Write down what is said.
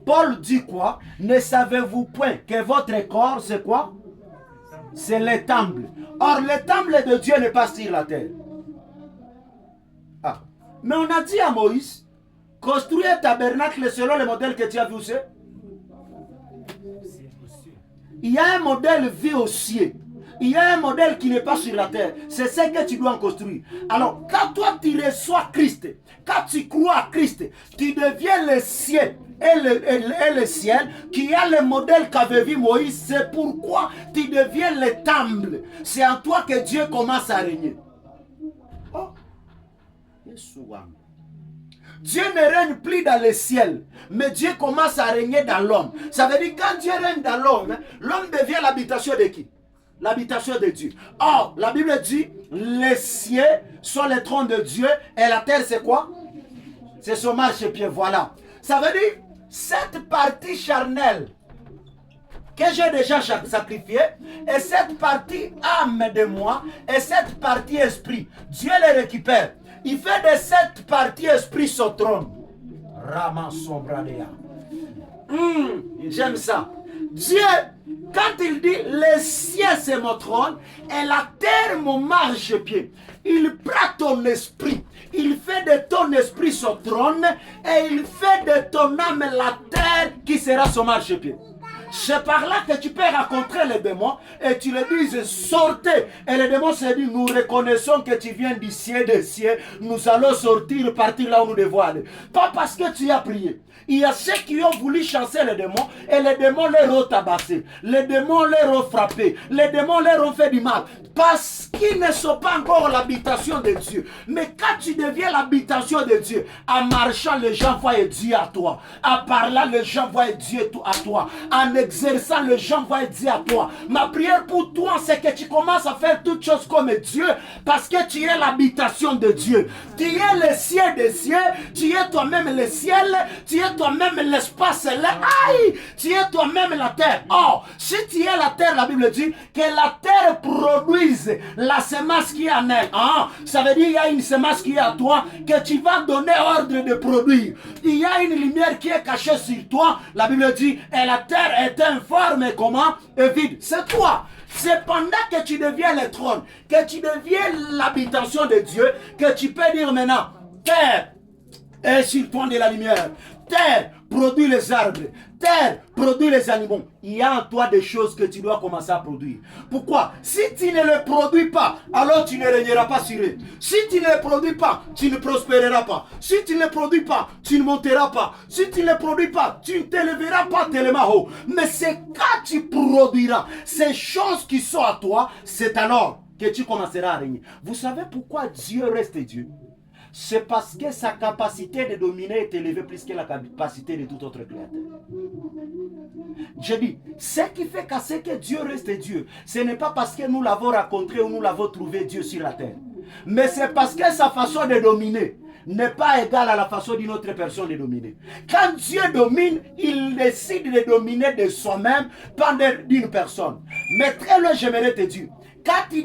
Paul dit quoi? Ne savez-vous point que votre corps, c'est quoi? C'est le temple. Or, le temple de Dieu n'est pas sur la terre. Ah. Mais on a dit à Moïse, construire un tabernacle selon le modèle que tu as vu aussi. Il y a un modèle vu au ciel. Il y a un modèle qui n'est pas sur la terre. C'est ce que tu dois en construire. Alors, quand toi tu reçois Christ, quand tu crois à Christ, tu deviens le ciel. Et le ciel, qui a le modèle qu'avait vu Moïse, c'est pourquoi tu deviens le temple. C'est en toi que Dieu commence à régner. Oh. Dieu ne règne plus dans le ciel, mais Dieu commence à régner dans l'homme. Ça veut dire que quand Dieu règne dans l'homme, l'homme devient l'habitation de qui? L'habitation de Dieu. Or, la Bible dit, les cieux sont le trône de Dieu et la terre c'est quoi? C'est son marchepied, voilà. Ça veut dire, cette partie charnelle que j'ai déjà sacrifiée, et cette partie âme de moi, et cette partie esprit, Dieu les récupère. Il fait de cette partie esprit son trône. J'aime ça. Dieu, quand il dit le ciel c'est mon trône et la terre mon marchepied, il prend ton esprit, il fait de ton esprit son trône et il fait de ton âme la terre qui sera son marchepied. C'est par là que tu peux rencontrer les démons et tu leur dis sortez. Et les démons se disent nous reconnaissons que tu viens du ciel des cieux, nous allons sortir, partir là où nous devons aller. Pas parce que tu as prié. Il y a ceux qui ont voulu chasser les démons et les démons les ont tabassés. Les démons les ont frappés. Les démons les ont fait du mal. Parce qu'ils ne sont pas encore l'habitation de Dieu. Mais quand tu deviens l'habitation de Dieu, en marchant, les gens voient Dieu à toi. En parlant, les gens voient Dieu à toi. En exerçant, les gens voient Dieu à toi. Ma prière pour toi, c'est que tu commences à faire toutes choses comme Dieu. Parce que tu es l'habitation de Dieu. Tu es le ciel des cieux. Tu es toi-même le ciel. Tu es toi-même l'espace. Aïe! Tu es toi-même la terre. Or, si tu es la terre, la Bible dit que la terre produise la semence qui est en elle. Ah, ça veut dire qu'il y a une semence qui est à toi que tu vas donner ordre de produire. Il y a une lumière qui est cachée sur toi. La Bible dit, et la terre est informe et comment? Et vide. C'est toi. C'est pendant que tu deviens le trône, que tu deviens l'habitation de Dieu, que tu peux dire maintenant, terre est sur toi de la lumière. Terre produit les arbres. Terre produit les animaux. Il y a en toi des choses que tu dois commencer à produire. Pourquoi? Si tu ne les produis pas, alors tu ne régneras pas sur eux. Si tu ne les produis pas, tu ne prospéreras pas. Si tu ne les produis pas, tu ne monteras pas. Si tu ne les produis pas, tu ne t'élèveras pas tellement haut. Mais c'est quand tu produiras ces choses qui sont à toi, c'est alors que tu commenceras à régner. Vous savez pourquoi Dieu reste Dieu? C'est parce que sa capacité de dominer est élevée plus que la capacité de tout autre créateur. Je dis, ce qui fait que Dieu reste Dieu, ce n'est pas parce que nous l'avons rencontré ou nous l'avons trouvé Dieu sur la terre. Mais c'est parce que sa façon de dominer n'est pas égale à la façon d'une autre personne de dominer. Quand Dieu domine, il décide de dominer de soi-même, pas d'une personne. Mais très loin, j'aimerais te dire, quand il